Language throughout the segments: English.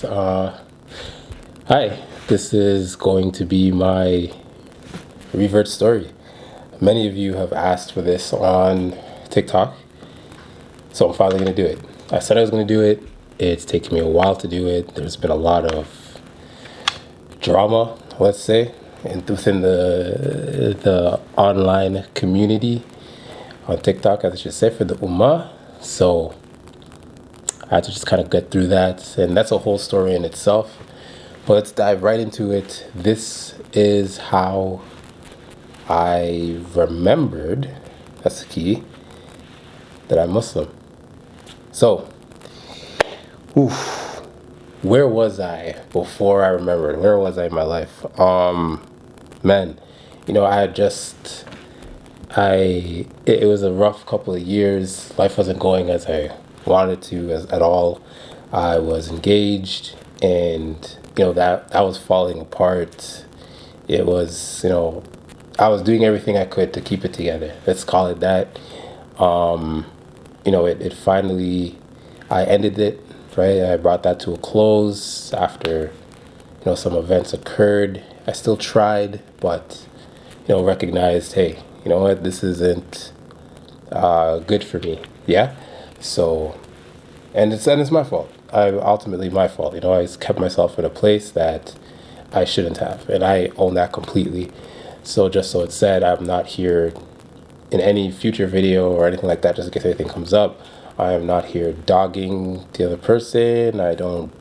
Uh, Hi, this is going to be my Revert story. Many of you have asked for this on TikTok, so I'm finally going to do it. I said I was going to do it. It's taken me a while to do it. There's been a lot of drama, let's say, and within the online community on TikTok, as I should say, for the Ummah. So I had to just kind of get through that, and that's a whole story in itself. But let's dive right into it. This is how I remembered, that's the key, that I'm Muslim. So, oof, where was I before I remembered? Where was I in my life? Man, I had just, it was a rough couple of years. Life wasn't going as I wanted to at all. I was engaged, and that was falling apart. It was, I was doing everything I could to keep it together. Let's call it that. It finally, I ended it, right? I brought that to a close after, some events occurred. I still tried, but, recognized, hey, you know what, this isn't good for me. Yeah. So, and it's my fault. Ultimately my fault. I kept myself in a place that I shouldn't have, and I own that completely. So just so it's said, I'm not here in any future video or anything like that, just in case anything comes up. I am not here dogging the other person. I don't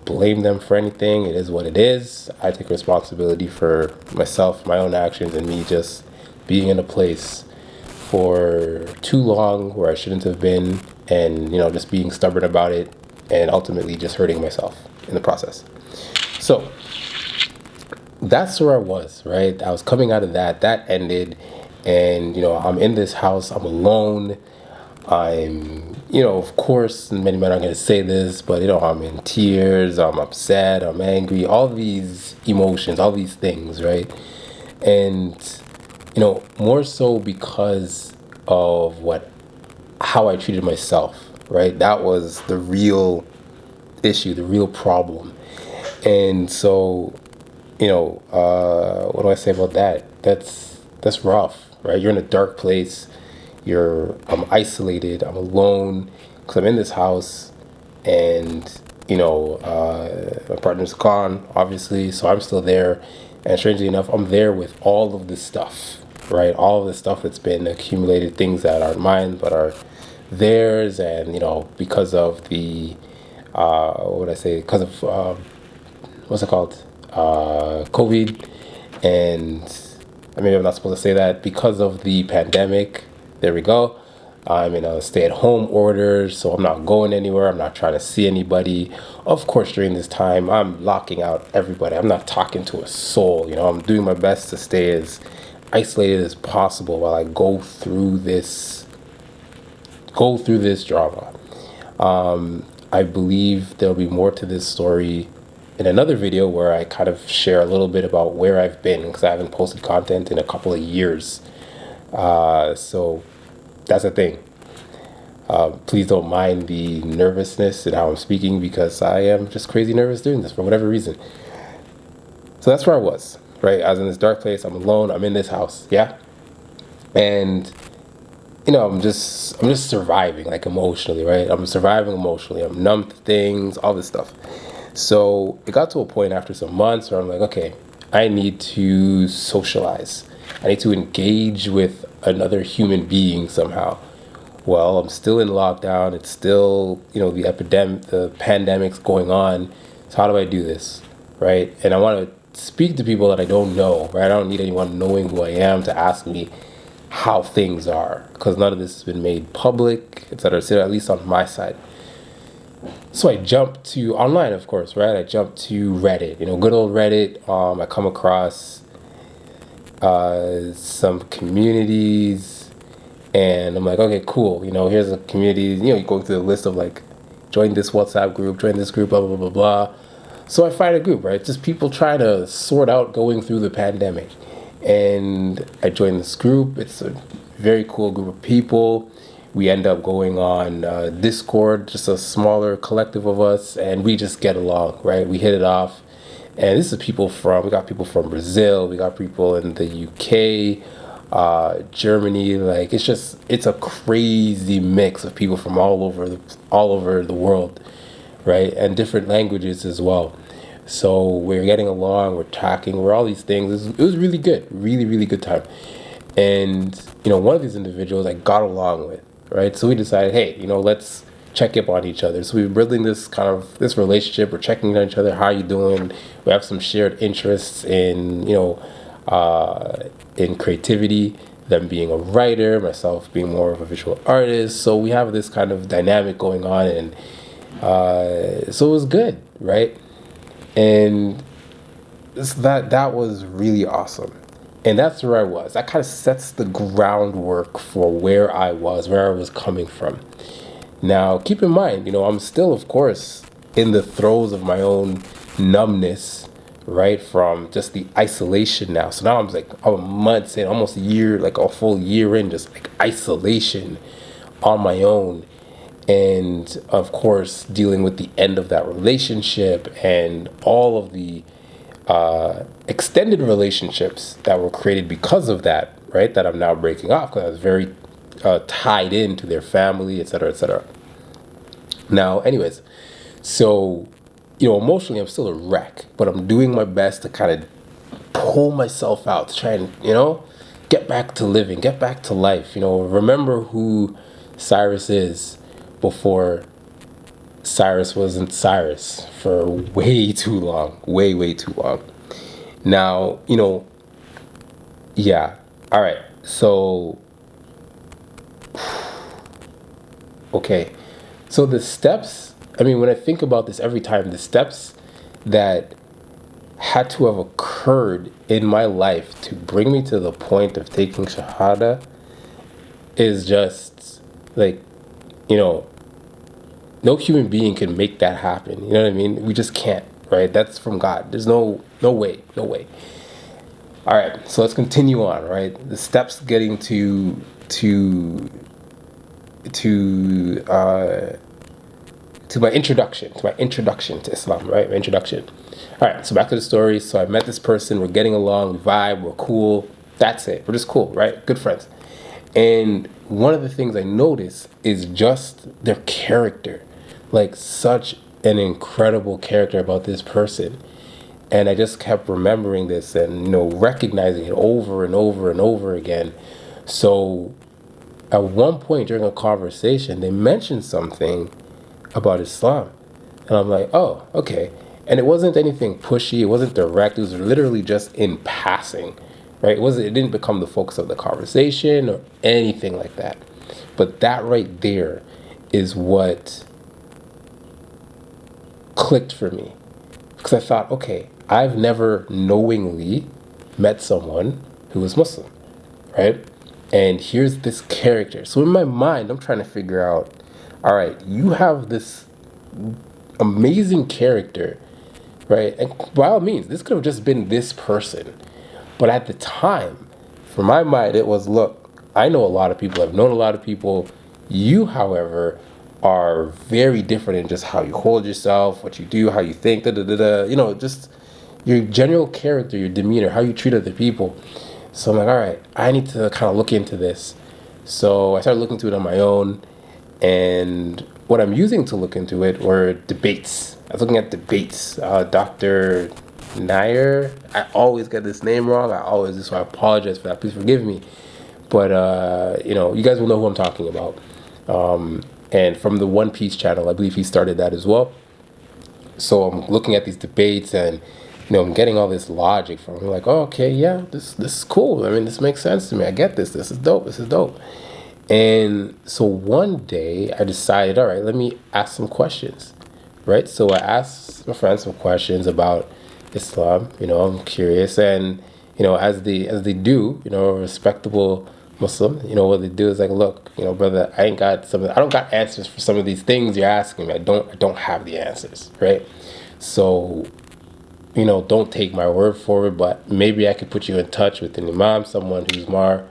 blame them for anything. It is what it is. I take responsibility for myself, my own actions, and me just being in a place for too long where I shouldn't have been, and just being stubborn about it, and ultimately just hurting myself in the process. So that's where I was, right? I was coming out of that ended, and I'm in this house, I'm alone. I'm, of course, many men are going to say this, but I'm in tears, I'm upset, I'm angry, all these emotions, all these things, right? And more so because of how I treated myself, right? That was the real issue, the real problem. And so, what do I say about that? That's rough, right? You're in a dark place. I'm isolated. I'm alone because I'm in this house, and my partner's gone, obviously, so I'm still there. And strangely enough, I'm there with all of this stuff, right? All of the stuff that's been accumulated, things that aren't mine but are theirs, and because of the what would I say? Because of what's it called? COVID, and maybe I'm not supposed to say that, because of the pandemic. There we go. I'm in a stay-at-home order, so I'm not going anywhere. I'm not trying to see anybody. Of course, during this time, I'm locking out everybody. I'm not talking to a soul. I'm doing my best to stay as isolated as possible while I go through this drama. I believe there'll be more to this story in another video where I kind of share a little bit about where I've been, because I haven't posted content in a couple of years. So that's the thing. Please don't mind the nervousness and how I'm speaking, because I am just crazy nervous doing this for whatever reason. So that's where I was, right? I was in this dark place. I'm alone. I'm in this house. Yeah. And I'm just surviving, like, emotionally, right? I'm surviving emotionally. I'm numb to things, all this stuff. So it got to a point after some months where I'm like, okay, I need to socialize. I need to engage with another human being somehow. Well, I'm still in lockdown. It's still, the pandemic's going on. So how do I do this, right? And I want to speak to people that I don't know, right? I don't need anyone knowing who I am to ask me how things are, because none of this has been made public, etc., etc., at least on my side. So I jumped to online, of course, right? I jumped to Reddit, good old Reddit. I come across some communities, and I'm like, okay, cool. Here's a community. You go through the list of, like, join this WhatsApp group, join this group, blah blah blah blah blah. So I find a group, right? Just people trying to sort out going through the pandemic, and I joined this group. It's a very cool group of people. we end up going on Discord, just a smaller collective of us, and we just get along, right? We hit it off. And this is we got people from Brazil, we got people in the UK, Germany. Like, it's a crazy mix of people from all over the world, right? And different languages as well. So we're getting along, we're talking, we're all these things. It was really good, really, really good time. And, one of these individuals I got along with, right? So we decided, hey, let's check up on each other. So we're building this relationship. We're checking on each other. How are you doing? We have some shared interests in creativity, them being a writer, myself being more of a visual artist. So we have this kind of dynamic going on, and so it was good, right? And that was really awesome. And that's where I was. That kind of sets the groundwork for where I was coming from. Now, keep in mind, I'm still, of course, in the throes of my own numbness, right? From just the isolation now. So now I'm like months in, almost a year, like a full year in, just like isolation on my own. And of course, dealing with the end of that relationship and all of the extended relationships that were created because of that, right? That I'm now breaking off because I was very tied into their family, et cetera, et cetera. Now, anyways, so, emotionally, I'm still a wreck, but I'm doing my best to kind of pull myself out, to try and, get back to living, get back to life, remember who Cyrus is before Cyrus wasn't Cyrus for way too long, way too long. Now, yeah, all right, so, okay, so the steps, when I think about this every time, the steps that had to have occurred in my life to bring me to the point of taking Shahada is just like, no human being can make that happen. You know what I mean? We just can't, right? That's from God. There's no way. All right, so let's continue on, right? The steps getting to my introduction to Islam, right? My introduction. All right, so back to the story. So I met this person. We're getting along. We vibe. We're cool. That's it. We're just cool, right? Good friends. And one of the things I notice is just their character, like such an incredible character about this person. And I just kept remembering this and, recognizing it over and over and over again. So at one point during a conversation, they mentioned something about Islam. And I'm like, oh, okay. And it wasn't anything pushy. It wasn't direct. It was literally just in passing, right? It didn't become the focus of the conversation or anything like that. But that right there is what clicked for me. Because I thought, okay, I've never knowingly met someone who was Muslim, right? And here's this character. So in my mind, I'm trying to figure out, all right, you have this amazing character, right? And by all means, this could have just been this person. But at the time, for my mind, it was, look, I know a lot of people. I've known a lot of people. You, however, are very different in just how you hold yourself, what you do, how you think, just your general character, your demeanor, how you treat other people. So I'm like, all right, I need to kind of look into this. So I started looking into it on my own. And what I'm using to look into it were debates. I was looking at debates. Dr. Nair, I always get this name wrong. So I apologize for that. Please forgive me. But, you guys will know who I'm talking about. And from the One Piece channel, I believe he started that as well. So I'm looking at these debates and, I'm getting all this logic from him. Like, oh, okay, yeah, this is cool. This makes sense to me. I get this. This is dope. And so one day I decided, all right, let me ask some questions, right? So I asked my friends some questions about Islam. I'm curious. And, as they do, a respectable Muslim, what they do is like, look, brother, I don't got answers for some of these things you're asking me. I don't have the answers, right? So, don't take my word for it, but maybe I could put you in touch with an imam, someone who's more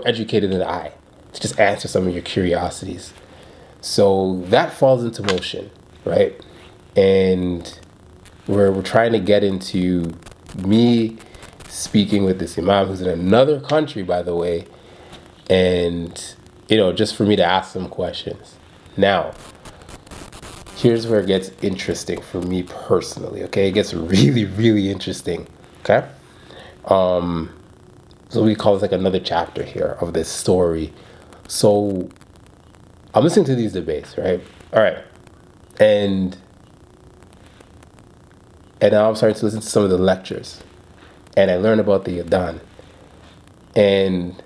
educated than I, to just answer some of your curiosities. So that falls into motion, right? And we're trying to get into me speaking with this imam who's in another country, by the way, and just for me to ask some questions. Now, here's where it gets interesting for me personally. Okay, it gets really, really interesting. Okay, so we call this like another chapter here of this story. So I'm listening to these debates, right? All right, and now I'm starting to listen to some of the lectures, and I learn about the Adhan, and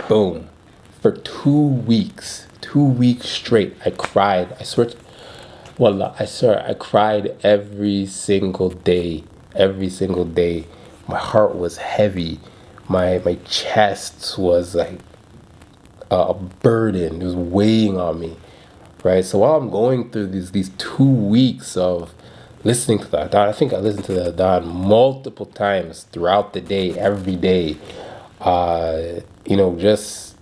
boom, for 2 weeks straight, I cried. I swear, wallah, I swear, I cried every single day. Every single day, my heart was heavy. My chest was like a burden. It was weighing on me, right? So while I'm going through these 2 weeks of listening to the Adhan, I think I listened to the Adhan multiple times throughout the day, every day. Just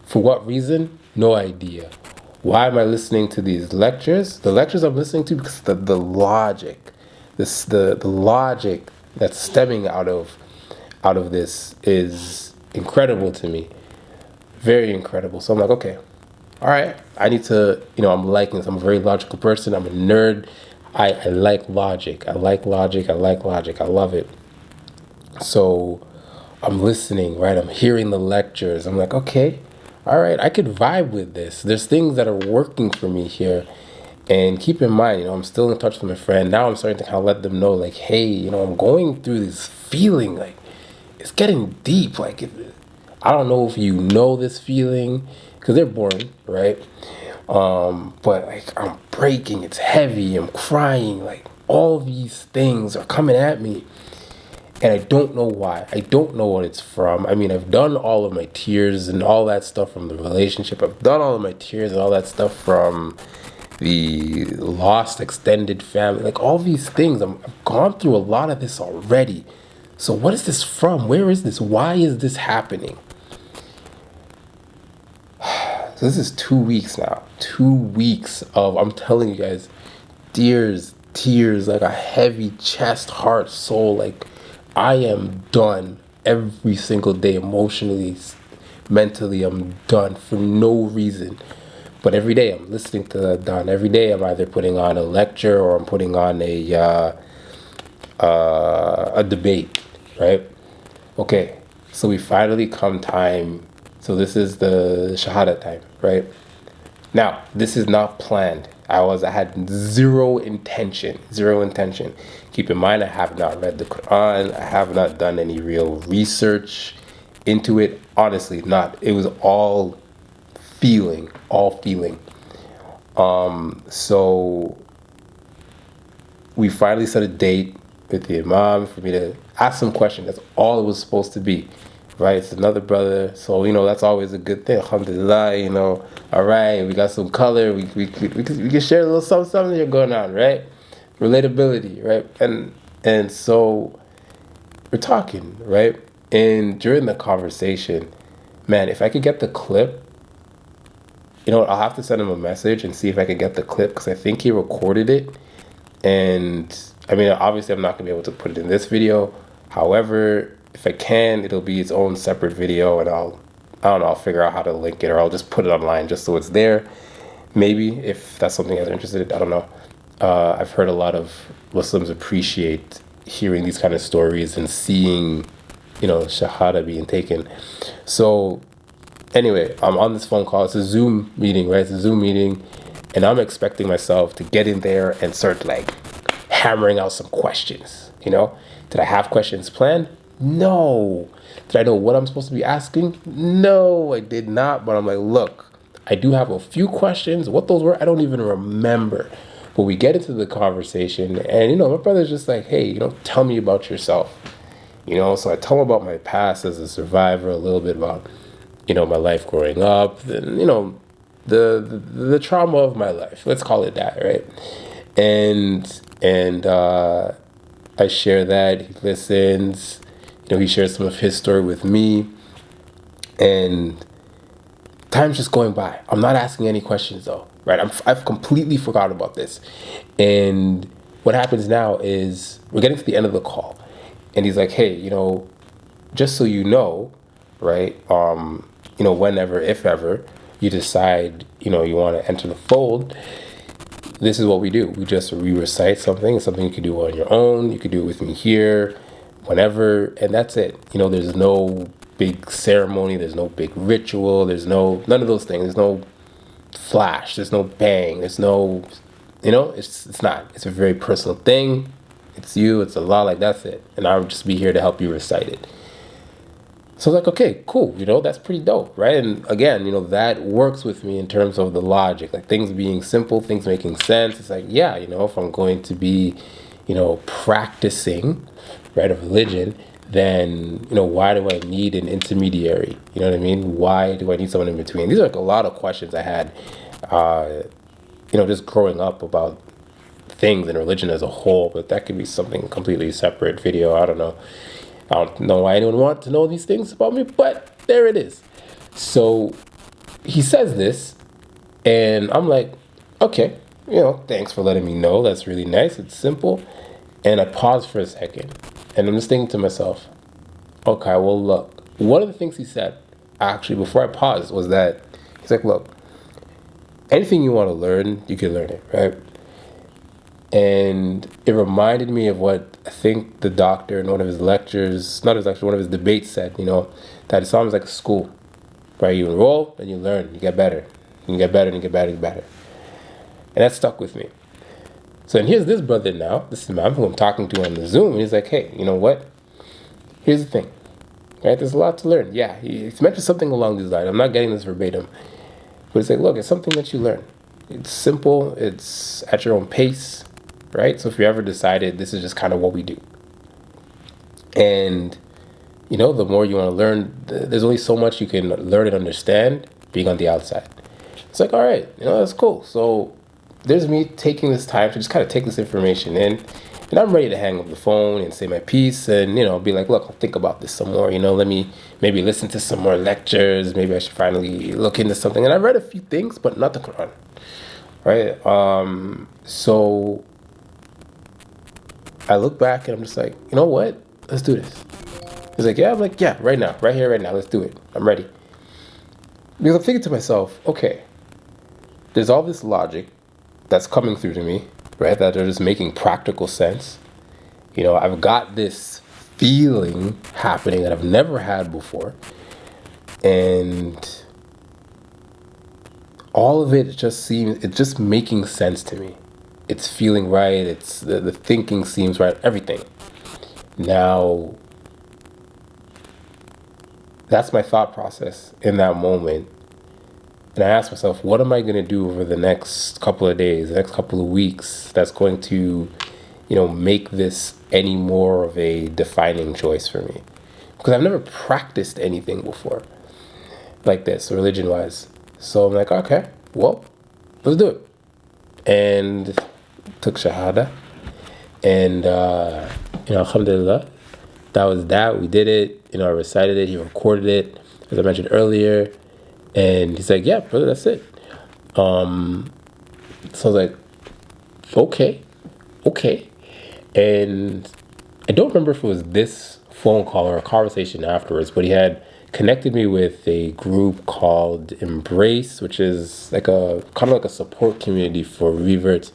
for what reason? No idea. Why am I listening to these lectures? The lectures I'm listening to because the logic, the logic that's stemming out of this is incredible to me. Very incredible. So I'm like, okay, all right. I need to, I'm liking this. I'm a very logical person. I'm a nerd. I like logic. I like logic. I love it. So I'm listening, right? I'm hearing the lectures. I'm like, okay, all right, I could vibe with this. There's things that are working for me here. And keep in mind, I'm still in touch with my friend. Now I'm starting to kind of let them know, like, hey, I'm going through this feeling, like, it's getting deep. Like, I don't know if you know this feeling, because they're boring, right? But, like, I'm breaking. It's heavy. I'm crying. Like, all these things are coming at me. And I don't know why. I don't know what it's from. I mean, I've done all of my tears and all that stuff from the relationship. I've done all of my tears and all that stuff from the lost extended family. Like, all these things. I've gone through a lot of this already. So what is this from? Where is this? Why is this happening? So this is 2 weeks now. 2 weeks of, I'm telling you guys, tears, like a heavy chest, heart, soul. Like, I am done every single day, emotionally, mentally. I'm done for no reason. But every day I'm listening to Don. Every day I'm either putting on a lecture or I'm putting on a debate, right? Okay, so we finally come time. So this is the Shahada time, right? Now, this is not planned. I had zero intention. Keep in mind, I have not read the Quran. I have not done any real research into it. Honestly, not. It was all feeling. So we finally set a date with the Imam for me to ask some questions. That's all it was supposed to be. Right, it's another brother, so that's always a good thing. Alhamdulillah, all right, we got some color. We can share a little something here going on, right? Relatability, right? And so we're talking, right? And during the conversation, man, if I could get the clip, I'll have to send him a message and see if I could get the clip because I think he recorded it. And I mean, obviously, I'm not gonna be able to put it in this video. However, if I can, it'll be its own separate video, and I'll figure out how to link it, or I'll just put it online just so it's there. Maybe if that's something you're interested in, I don't know. I've heard a lot of Muslims appreciate hearing these kind of stories and seeing, Shahada being taken. So anyway, I'm on this phone call. It's a Zoom meeting, right? It's a Zoom meeting, and I'm expecting myself to get in there and start like hammering out some questions. Did I have questions planned? No. Did I know what I'm supposed to be asking? No, I did not. But I'm like, look, I do have a few questions. What those were, I don't even remember. But we get into the conversation, and my brother's just like, hey, tell me about yourself. So I tell him about my past as a survivor, a little bit about, my life growing up, and, the trauma of my life. Let's call it that, right? And I share that. He listens. He shares some of his story with me, and time's just going by. I'm not asking any questions though, right? I've completely forgot about this. And what happens now is we're getting to the end of the call, and he's like, hey, just so you know, right? Whenever, if ever, you decide, you want to enter the fold, this is what we do. We recite something you can do on your own. You could do it with me here, whenever, and that's it. There's no big ceremony. There's no big ritual. There's none of those things. There's no flash. There's no bang. There's no, it's not. It's a very personal thing. It's you. It's Allah. Like, that's it. And I'll just be here to help you recite it. So I was like, okay, cool, that's pretty dope, right? And again, that works with me in terms of the logic, like things being simple, things making sense. It's like, yeah, if I'm going to be, practicing, right, a religion, then, why do I need an intermediary? You know what I mean? Why do I need someone in between? These are like a lot of questions I had, just growing up about things and religion as a whole, but that could be something completely separate video. I don't know why anyone want to know these things about me, but there it is. So he says this, and I'm like, okay, thanks for letting me know. That's really nice. It's simple. And I pause for a second, and I'm just thinking to myself, okay, well, look, one of the things he said, actually, before I paused, was that he's like, look, anything you want to learn, you can learn it, right? And it reminded me of what I think the doctor in one of his lectures, not his lecture, one of his debates said, that Islam is like a school, right? You enroll and you learn, you get better. You get better and you get better and you get better. And that stuck with me. So, and here's this brother now, this Imam who I'm talking to on the Zoom, and he's like, hey, you know what? Here's the thing, right? There's a lot to learn. Yeah, he's mentioned something along these lines. I'm not getting this verbatim. But it's like, look, it's something that you learn. It's simple, it's at your own pace. Right? So if you ever decided this is just kind of what we do. And, the more you want to learn, there's only so much you can learn and understand being on the outside. It's like, all right, that's cool. So there's me taking this time to just kind of take this information in, and I'm ready to hang up the phone and say my piece and, be like, look, I'll think about this some more. Let me maybe listen to some more lectures. Maybe I should finally look into something. And I read a few things, but not the Quran. Right? So I look back and I'm just like, you know what? Let's do this. He's like, yeah. I'm like, yeah, right now, right here, right now. Let's do it. I'm ready. Because I'm thinking to myself, okay, there's all this logic that's coming through to me, right? That are just making practical sense. I've got this feeling happening that I've never had before. And all of it it's just making sense to me. It's feeling right. It's the thinking seems right. Everything. Now, that's my thought process in that moment. And I ask myself, what am I going to do over the next couple of days, the next couple of weeks that's going to, make this any more of a defining choice for me? Because I've never practiced anything before like this, religion-wise. So I'm like, okay, well, let's do it. And took Shahada, and alhamdulillah, that was that. We did it. I recited it. He recorded it, as I mentioned earlier, and he's like, yeah, brother, that's it. So I was like, okay, and I don't remember if it was this phone call or a conversation afterwards, but he had connected me with a group called Embrace, which is like a kind of like a support community for reverts,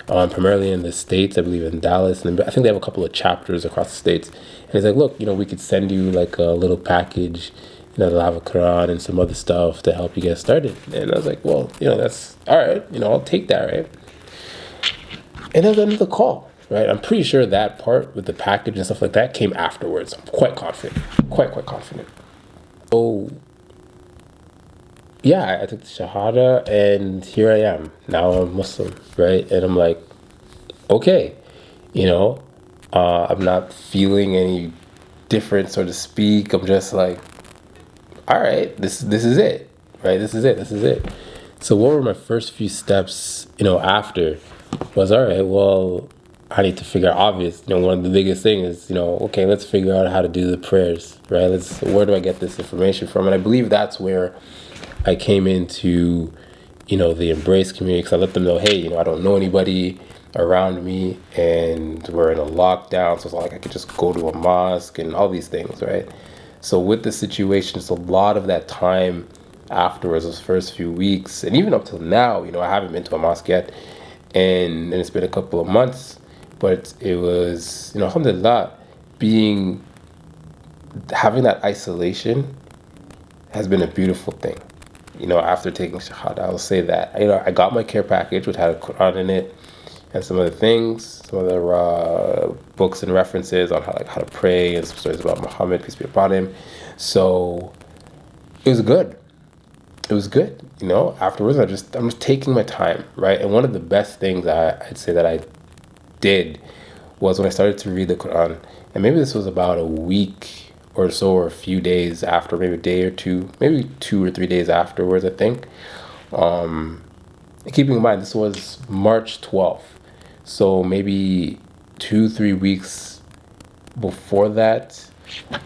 primarily in the States, I believe in Dallas, and I think they have a couple of chapters across the States. And he's like, look, we could send you like a little package, they'll have a Quran and some other stuff to help you get started. And I was like, well, that's all right, I'll take that, right? And then another call, right? I'm pretty sure that part with the package and stuff like that came afterwards. I'm quite confident, quite confident. So, yeah, I took the Shahada, and here I am. Now I'm Muslim, right? And I'm like, okay, I'm not feeling any different, so to speak. I'm just like, all right, this is it, right? This is it. So what were my first few steps, after was, all right, well, I need to figure out, one of the biggest things is, okay, let's figure out how to do the prayers, right? Where do I get this information from? And I believe that's where I came into, the Embrace community because I let them know, hey, I don't know anybody around me and we're in a lockdown. So it's not like I could just go to a mosque and all these things, right? So with the situation, it's a lot of that time afterwards, those first few weeks, and even up till now, I haven't been to a mosque yet, and it's been a couple of months, but it was, alhamdulillah, having that isolation has been a beautiful thing. After taking Shahada, I'll say that. I got my care package, which had a Quran in it, and some other things, some other books and references on how to pray, and some stories about Muhammad, peace be upon him. So it was good. It was good. Afterwards, I'm just taking my time, right? And one of the best things I'd say that I did was when I started to read the Quran, and maybe this was about a week or so, or a few days after, maybe a day or two, maybe 2 or 3 days afterwards, I think. Keeping in mind, this was March 12th. So maybe 2-3 weeks before that,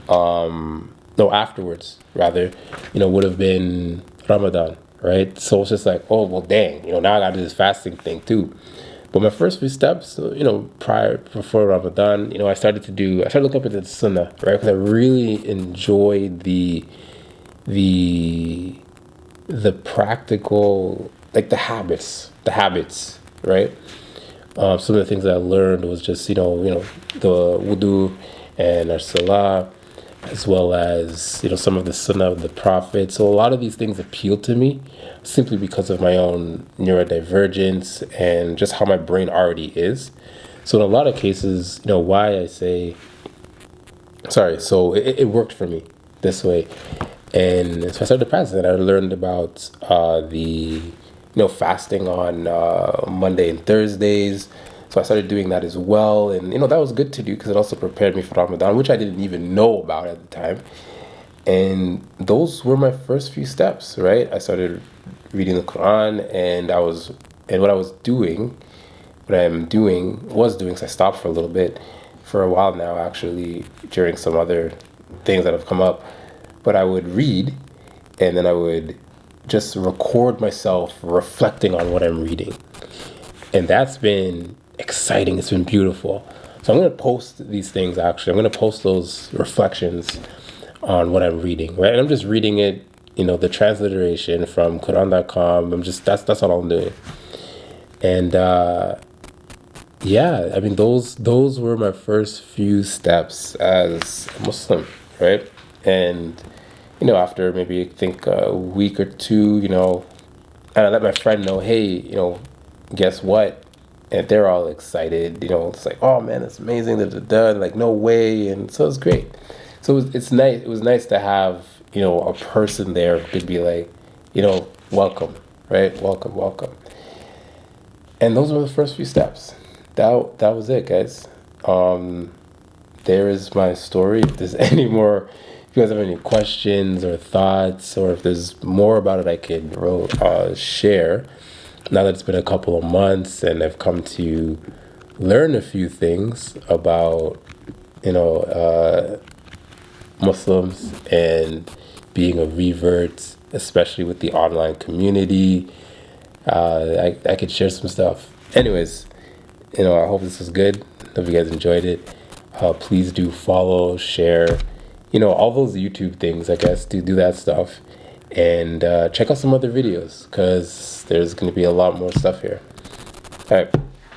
no, afterwards, rather, would have been Ramadan, right? So it's just like, oh, well, dang, now I got to do this fasting thing too. But my first few steps, before Ramadan, I started to look up into the Sunnah, right? Because I really enjoyed the practical, like the habits, right? Some of the things that I learned was just, the wudu and our salah, as well as, some of the sunnah of the Prophet. So a lot of these things appealed to me simply because of my own neurodivergence and just how my brain already is. So in a lot of cases, why I say, so it worked for me this way. And so I started to practice it. I learned about the fasting on Monday and Thursdays. So I started doing that as well. And, that was good to do because it also prepared me for Ramadan, which I didn't even know about at the time. And those were my first few steps, right? I started reading the Quran, and what I'm doing, so I stopped for a little bit, for a while now, actually, during some other things that have come up. But I would read, and then I would just record myself reflecting on what I'm reading. And that's been exciting. It's been beautiful. So I'm going to post these things, actually. I'm going to post those reflections on what I'm reading, right? And I'm just reading it, the transliteration from Quran.com. That's all I'm doing. And those were my first few steps as a Muslim, right? And after maybe I think a week or two, and I let my friend know, hey, guess what? And they're all excited, it's like, oh man, that's amazing, like no way. And so it's great. So it's nice. It was nice to have, a person there who could be like, welcome, right? Welcome. And those were the first few steps. That was it, guys. There is my story. If there's any more, if you guys have any questions or thoughts, or if there's more about it I could share, now that it's been a couple of months and I've come to learn a few things about, Muslims and being a revert, especially with the online community, I could share some stuff. Anyways, I hope this was good. Hope you guys enjoyed it. Please do follow, share, all those YouTube things, I guess. Do that stuff. And check out some other videos because there's going to be a lot more stuff here. All right.